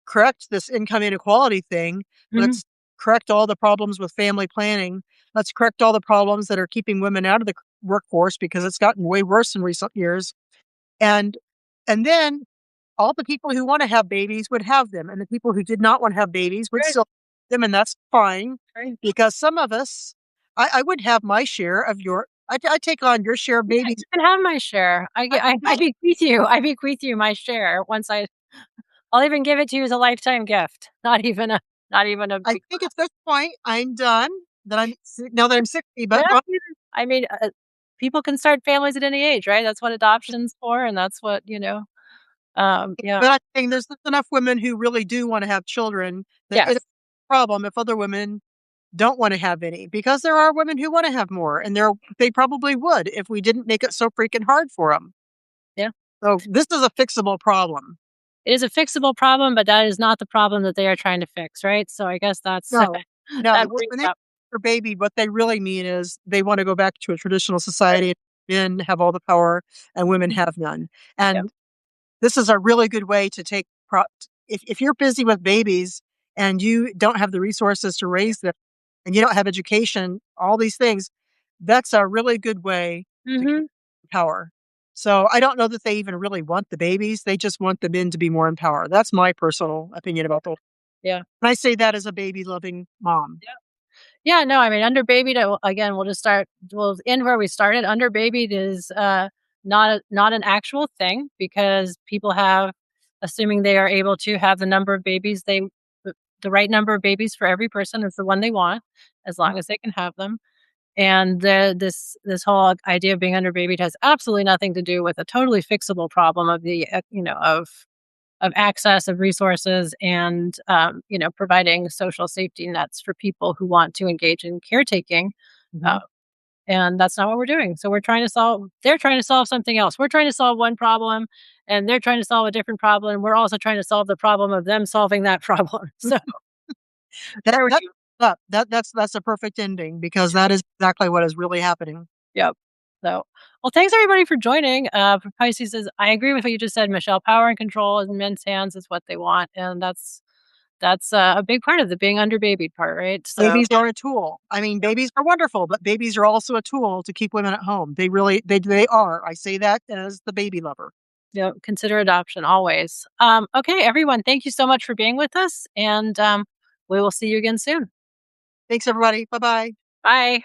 correct this income inequality thing. Mhm. Let's correct all the problems with family planning. Let's correct all the problems that are keeping women out of the workforce because it's gotten way worse in recent years. And and then all the people who want to have babies would have them, and the people who did not want to have babies would Right, still have them, and that's fine right. because some of us, I would have my share of I take on your share of Yeah, babies. you can have my share. I bequeath you. I bequeath you my share once I'll even give it to you as a lifetime gift. Not even a I think at this point I'm done. That now that I'm 60, yeah, but I mean, people can start families at any age, right? That's what adoption's for, and that's what, yeah. But I think there's enough women who really do wanna have children that it's Yes. a problem if other women don't wanna have any, because there are women who wanna have more, and they probably would if we didn't make it so freaking hard for them. Yeah. So, this is a fixable problem. It is a fixable problem, but that is not the problem that they are trying to fix, right? So I guess that's No. No, that brings when they up for baby, what they really mean is they wanna go back to a traditional society, men have all the power and women have none, yep. and this is a really good way to take if you're busy with babies and you don't have the resources to raise them and you don't have education, all these things, that's a really good way to get Mhm. power. So I don't know that they even really want the babies. They just want the men to be more in power. That's my personal opinion about the Yeah. and I say that as a baby loving mom. Yeah, no, I mean, underbabied, again, we'll end where we started. Underbabied is, not an actual thing because people have assuming they are able to have the number of babies the right number of babies for every person is the one they want, as long as they can have them. And this whole idea of being underbabied has absolutely nothing to do with a totally fixable problem of of access of resources and providing social safety nets for people who want to engage in caretaking, uh, Mhm. and that's not what we're doing. So they're trying to solve something else. We're trying to solve one problem, and they're trying to solve a different problem. We're also trying to solve the problem of them solving that problem. So That there we that go. that's a perfect ending because that is exactly what is really happening. Yep. So, well, thanks everybody for joining. For Pisces, I agree with what you just said, Michelle. Power and control in men's hands is what they want, and that's a big part of the being underbabied part, right? So, Babies are a tool. I mean, yep, babies are wonderful, but babies are also a tool to keep women at home. They really they are. I say that as the baby lover. yep, consider adoption always. Okay, everyone, thank you so much for being with us, and we will see you again soon. Thanks everybody. Bye-bye. Bye.